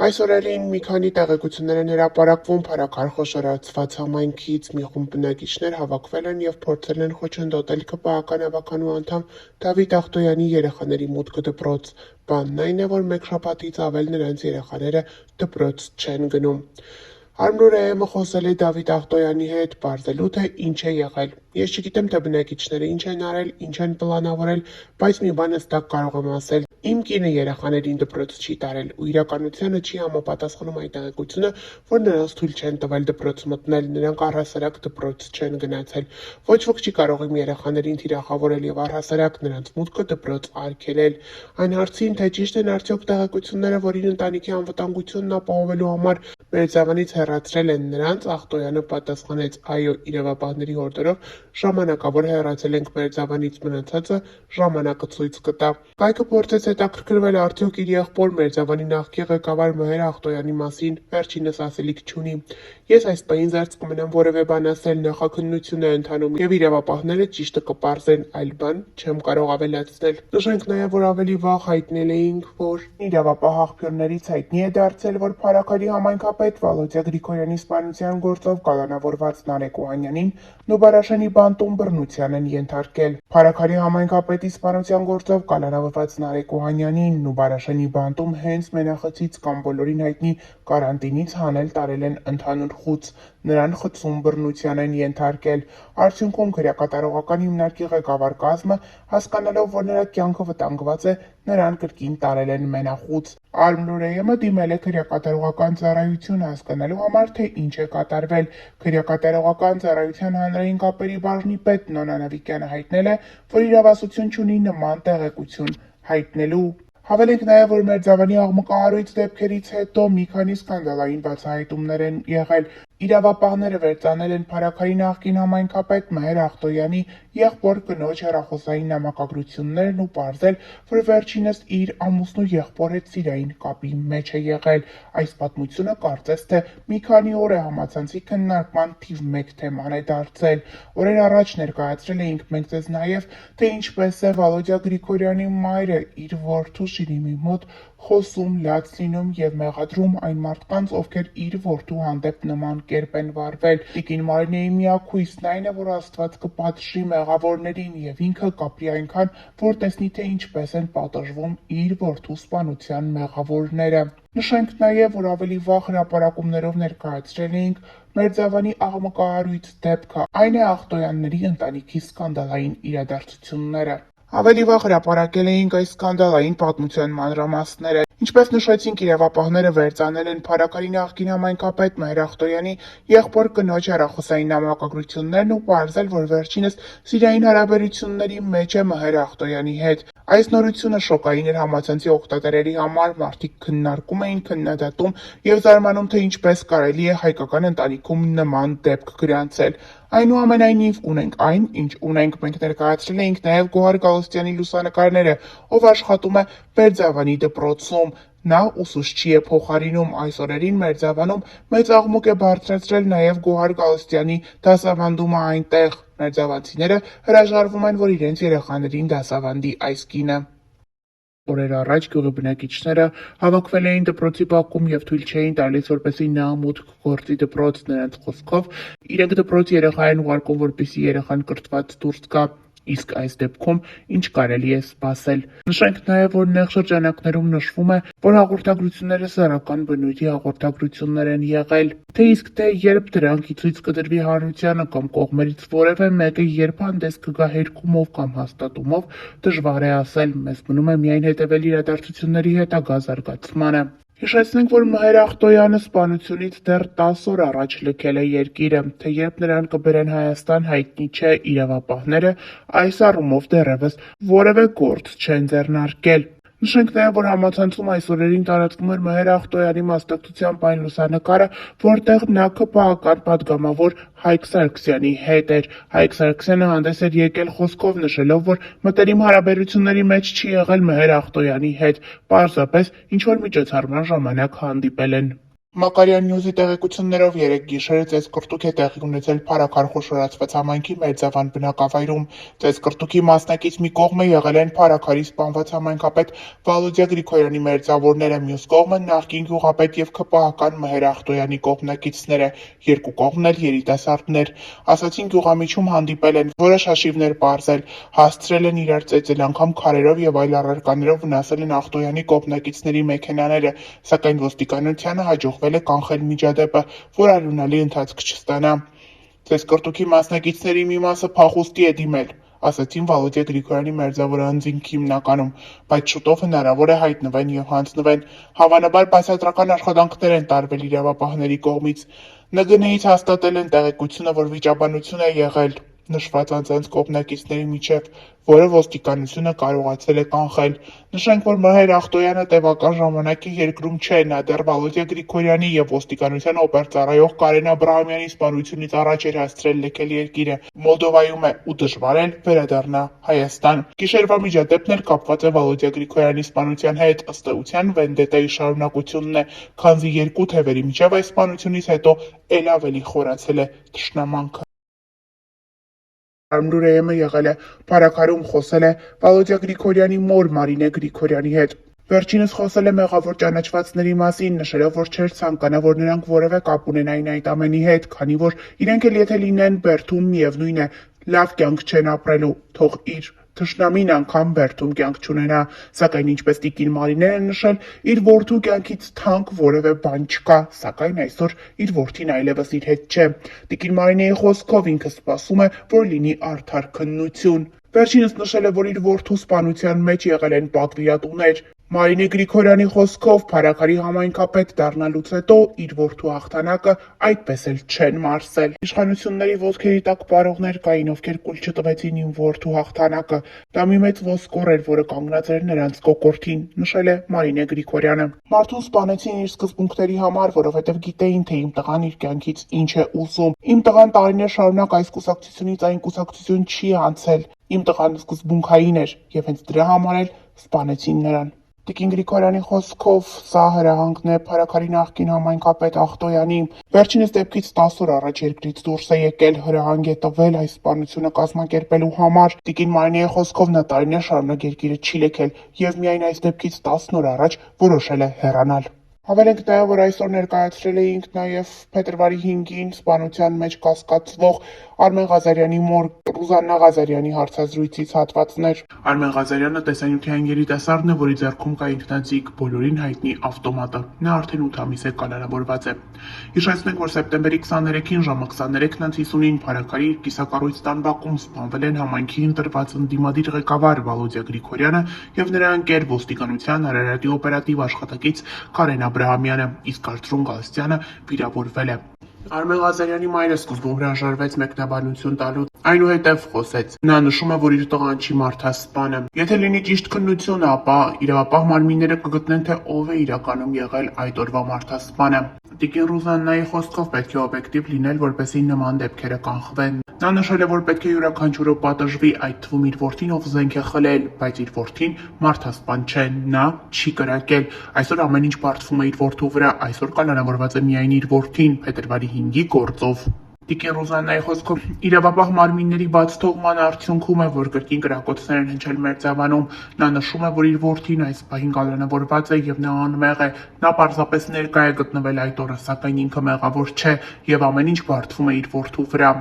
Այս օրերին մի քանի տեղեկություններ են հրապարակվում փառաքար խոշորացված համայնքից։ Մի խումբ բնակիչներ հավաքվել են և փորձել են խոչընդոտել ԿՊԱ-ական ավականու անդամ Դավիթ Ախտոյանի երեխաների մուտքը դպրոց։ Բանն այն է, որ մեկ շաբաթից ավել նրանց երեխաները դպրոց չեն գնում։ ԱրմրուրԵՄ-ը խոսել է Դավիթ Ախտոյանի հետ, պարզելու թե ինչ է եղել։ Ես չգիտեմ, թե բնակիչները ինչ են արել, ինչ են պլանավորել, բայց մի բան հստակ կարող եմ ասել. իմ կինը երեխաներին դպրոց չի տարել, ու իրականությանը չի համապատասխանում այն տեղեկությունը, որ նրանց թույլ չեն տվել դպրոց մտնել, նրանք առհասարակ դպրոց չեն գնացել։ Ոչ ոք չի կարող իմ երեխաներին թիրախավորել և առհասարակ նրանց մուտքը դպրոց արգելել։ Այն հարցին, թե ճիշտ են արդյոք տեղեկությունները, որ իր ընտանիքի անվտանգությունն ապահովելու համար Մերձավանից հեռացրել են նրանց, Ախտոյանը պատասխանեց. այո, իրավապահների օրդերով ժամանակավոր հեռացել ենք Մերձավանից, մնացածը ժամանակը ցույց կտա։ Կայքը փորձեց հետաքրքրվել արդյոք իր եղբոր Մերձավանի նախկին ղեկավար Մհեր Ախտոյանի մասին, վերջինս ասելիք չունի։ Ես այս պահին զերծ կմնամ որևէ բան ասել, նախաքննություն է ընթանում և իրավապահները ճիշտը կպարզեն, այլ բան չեմ կարող ավելացնել։ Նշենք նաև, որ ավելի վաղ հայտնել էինք, որ իրավապահ աղբյուրներից հայտնի է դարձել, որ Փարաքարի համայնքապետ Վալոդյա Գրիգորյանի սպանության գործով կալանավորված Նարեկ Օհանյանին Նուբարաշենի բանտում բռնության են ենթարկել։ Փարաքարի համայնքապետի սպանության գործով կալանավորված Նարեկ Օհանյանին Նուբարաշենի բանտում հենց Մենախցից կամ բոլորին հայտնի կարանտինից հանել տարել են ընդհանուր խուց, նրան խցում բռնության են ենթարկել։ Արդյունքում քրեակատարողական հիմնարկի ղեկավար կազմը, հասկանալով, որ նրա կյանքը վտանգված է, նրան կրկին տարել են մենախուց։ ԱրմրուրԵՄ-ը դիմել է քրեակատարողական ծառայություն հասկանալու համար, թե ինչ է կատարվել։ Քրեակատարողական ծառայության հանրային կապերի բաժնի պետ Նոնա Նավիկյանը հայտնել է, որ իրավասություն չունի նման տեղեկություն հայտնելու։ Հավելենք նաև, որ Մերձավանի աղմկահարույց դեպքերից հետո մի քանի սկանդալային բացահայտումներ են եղել։ Իրավապահները վերծանել են Փարաքարի նախկին համայնքապետ Մհեր Ախտոյանի եղբոր կնոջ հեռախոսային նամակագրություններն ու պարզել, որ վերջինս իր ամուսնու եղբոր հետ սիրային կապի մեջ է եղել։ Այս պատմությունը կարծես թե մի քանի օր է համացանցի քննարկման թիվ 1 թեման է դարձել։ Օրեր առաջ ներկայացրել էինք մենք ձեզ նաև, թե ինչպես է Վալոդյա Գրիգորյանի մայրը իր որդու Շիրիմի մոտ խոսում, լաց լինում և մեղադրում այն մարդկանց, ովքեր իր որդու հանդեպ նման կերպ են վարվել։ Տիկին Մարինեի միակ հույսն այն է, որ Աստված կպատժի մեղավորներին և ինքը կապրի այնքան, որ տեսնի, թե ինչպես են պատժվում իր որդու սպանության մեղավորները։ Նշենք նաև, որ ավելի վաղ հրապարակումներով ներկայացրել էինք Մերձավանի աղմկահարույց դեպքը, այն է Ախտոյանների ընտանիքի սկանդալային իրադարձությունները։ Ավելի վաղ հրապարակել էինք այս սկանդալային պատմության մանրամասները։ Ինչպես նշեցինք, իրավապահները վերծանել են Փարաքարի նախկին համայնքապետ Մհեր Ախտոյանի եղբոր կնոջ հեռախոսային նամակագրություններն ու պարզել, որ վերջինս սիրային հարաբերությունների մեջ է Մհեր Ախտոյանի հետ։ Այս նորությունը շոկային էր համացանցի օգտատերերի համար, մարդիկ քննարկում էին, քննադատում և զարմանում, թե ինչպես կարելի է հայկական ընտանիքում նման դեպք գրանցել։ Այնուամենայնիվ, ունենք այն, ինչ ունենք։ Մենք ներկայացրել էինք նաև Գոհար Գալստյանի լուսանկարները, ով աշխատում է Մերձավանի դպրոցում։ Նա ուսուցչի է փոխարինում։ Այս օրերին Մերձավանում մեծ աղմուկ է բարձրացրել նաև Գոհար Գալստյանի դասավանդումը այնտեղ։ Մերձավանցիները հրաժարվում են, որ իրենց երեխաներին դասավանդի այս կինը։ Օրեր առաջ գյուղի բնակիչները հավաքվել էին դպրոցի բակում և թույլ չէին տալիս, որպեսզի նա մուտք գործի դպրոց։ Նրանց խոսքով, իրենք դպրոց երեխա են ուղարկում, որպեսզի երեխան կրթված դուրս գա։ Իսկ այս դեպքում ինչ կարելի է սպասել։ Նշենք նաև, որ նեղ շրջանակներում նշվում է, որ հաղորդագրությունները սեռական բնույթի հաղորդագրություններ են եղել։ Թե իսկ թե երբ դրանք ի ցույց կդրվի հանրությանը կամ կողմերից որևէ մեկը երբ հանդես կգա հերքումով կամ հաստատումով, դժվար է ասել։ Մեզ մնում է միայն հետևել իրադարձությունների հետագա զարգացմանը։ Հիշեցնենք, որ Մհեր Ախտոյանը սպանությունից դեռ 10 օր առաջ լքել է երկիրը, թե երբ նրան կբերեն Հայաստան հայտնի չէ, իրավապահները այս առումով դեռևս որևէ գործ չեն ձեռնարկել։ Նշենք նաև, որ համացանցում այս օրերին տարածվում էր Մհեր Ախտոյանի մասնակցությամբ այն լուսանկարը, որտեղ նա ԿՊԱ-ական падգամավոր Հայկ Սարգսյանի հետ էր։ Հայկ Սարգսյանը հանդես էր եկել խոսքով, նշելով, որ մտերիմ հարաբերությունների մեջ չի եղել Մհեր Ախտոյանի հետ, պարզապես ինչ-որ միջոցառման ժամանակ հանդիպել են։ Մակարյան Նյուզի տեղեկություններով երեկ գիշերը ծեծկռտուք է տեղի ունեցել Փարաքար խոշորացված համայնքի Մերձավան բնակավայրում։ Ծեծկռտուքի մասնակից մի կողմը եղել են Փարաքարի սպանված համայնքապետ Վալոդյա Գրիգորյանի մերձավորները, մյուս կողմը նախկին գյուղապետ և ՔՊԱ-ական Մհեր Ախտոյանի կողմնակիցները, երկու կողմն էլ երիտասարդներ։ Ասացին գյուղամիջում հանդիպել են, որոշ հաշիվներ պարզել, հասցրել են իրար ծեծել, անգամ քարերով և այլ առարկաներով վնասել են Ախտոյանի կողմնակիցների մեքենաները, սակայն ոստիկանությանը հաջողվել է կանխել միջադեպը, որ արյունալի ընթացք չստանա։ Ծեծկռտուքի մասնակիցների մի մասը փախուստի է դիմել, ասացին Վալոդյա Գրիգորյանի մերձավոր անձինք հիմնականում, բայց շուտով հնարավոր է հայտնվեն և հանձնվեն։ Հավանաբար բացատրական աշխատանքներ են տարվել իրավապահների կողմից։ ՆԳՆ-ից հաստատել են տեղեկությունը, որ վիճաբանություն է եղել նշված անձանց կողմնակիցների միջև, որը ոստիկանությունը կարողացել է կանխել։ Նշենք, որ Մհեր Ախտոյանը տևական ժամանակ է երկրում չէ, նա դեռ Վալոդյա Գրիգորյանի և ոստիկանության օպերծառայող Կարեն Աբրահամյանի սպանությունից առաջ էր հասցրել լքել երկիրը, Մոլդովայում է ու դժվար էր վերադառնա Հայաստան։ Գիշերվա միջադեպն էլ կապված է Վալոդյա Գրիգորյանի սպանության հետ, ըստ էության վենդետայի շարունակությունն է, քանզի երկու թևերի միջև այս սպանությունից հետո էլ ավելի խորացել է թշնամանքը։ Լուրը եղել է Փարաքարում, խոսել է Վալոդյա Գրիգորյանի մոր Մարինե Գրիգորյանի հետ։ Վերջինս խոսել է մեղավոր ճանաչվածների մասին, նշելով, որ չէր ցանկանա, որ նրանք որևէ կապ ունենային այդ ամենի հետ, քանի որ իրենք էլ եթե լինեն բերդում, միևնույն է, լավ կյանք չեն ապրելու, թող իր թշնամին անգամ բերդում կյանք չունենա, սակայն ինչպես տիկին Մարինեն է նշել, իր որդու կյանքից թանկ որևէ բան չկա, սակայն այսօր իր որդին այլևս իր հետ չէ։ Տիկին Մարինեի խոսքով ինքը սպասում է, որ լինի արդար քննություն։ Վերջինս նշել է, որ իր որդու սպանության մեջ եղել են պատվիրատուներ։ Մարինե Գրիգորյանի խոսքով Փարաքարի համայնքապետ դառնալուց հետո իր որդու հաղթանակը այդպես էլ չեն մարսել։ Իշխանությունների ոտքերի տակ պարողներ կային, ովքեր կուլ չտվեցին իմ որդու հաղթանակը։ Դա մի մեծ ոսկոր էր, որը կանգնած էր նրանց կոկորդին, նշել է Մարինե Գրիգորյանը։ Մարդուն սպանեցին իր սկզբունքների համար, որովհետև գիտեին, թե իմ տղան իր կյանքից ինչ է ուզում։ Իմ տղան տարիներ շարունակ այս կուսակցությունից այն կուսակցություն չի անցել։ Իմ տղան սկզբունքային էր և հենց դրա համար էլ սպանեցին նրան։ Տիկին Գրիգորյանի խոսքով սա հրահանգն է Փարաքարի նախկին համայնքապետ Ախտոյանի։ Վերջինս դեպքից 10 օր առաջ երկրից դուրս է եկել, հրահանգ է տվել այս սպանությունը կազմակերպելու համար։ Տիկին Մարինեի խոսքով նա տարիներ շարունակ երկիրը չի լքել և միայն այս դեպքից 10 օր առաջ որոշել է հեռանալ։ Հավելենք նաև, որ այսօր ներկայացրել էինք նաև փետրվարի 5-ին սպանության մեջ կասկածվող Արմեն Ղազարյանի մոր Ռուզաննա Ղազարյանի հարցազրույցից հատվածներ։ Արմեն Ղազարյանը տեսանյութային երիտասարդն է, որի ձեռքում կա ինքնաձիգ, բոլորին հայտնի ավտոմատը։ Նա արդեն 8 ամիս է կալանավորված է։ Հիշեցնենք, որ սեպտեմբերի 23-ին ժամը 23:50-ին Փարաքարի իր կիսակառույց տան բակում սպանվել են համայնքի ընտրված ընդդիմադիր ղեկավար Վալոդյա Գրիգորյանը և նրա ընկեր ոստիկանության Արարատի օպերատիվ աշխատակից Կարեն Աբրահամյանը, իսկ Արծրուն Գալստյանը վիրավորվել է։ Արմեն Ղազարյանի մայրը սկզբում հրաժարվեց մեկնաբանություն տալուց, այնուհետև խոսեց։ Նա նշում է, որ իր տղան չի մարդասպանը։ Եթե լինի ճիշտ քննությունը, ապա իրավապահ մարմինները կգտնեն, թե ով է իրականում եղել այդ օրվա մարդասպանը։ Տիկին Ռուզաննայի խոսքով պետք է օբյեկտիվ լինել, որպեսզի նման դեպքերը կանխվեն։ Նա նշել է, որ պետք է յուրաքանչյուրը պատժվի, այդ թվում իր որդին, ով զենք է խլել, բայց իր որդին մարդասպան չէ, նա չի կրակել։ Այսօր ամեն ինչ բարդվում է իր որդու վրա, այսօր կալանավորված է միայն իր որդին, փետրվարի 5-ի գործով։ Տիկին Ռուզաննայի խոսքով իրավապահ մարմինների բաց թողման արդյունքում է, որ կրկին կրակոցներ են հնչել Մերձավանում։ Նա նշում է, որ իր որդին այս պահին կալանավորված է և նա անմեղ է։ Նա պարզապես ներկա է գտնվել այդ օրը, սակայն ինքը մեղավոր չէ և ամեն ինչ բարդվում է իր որդու վրա։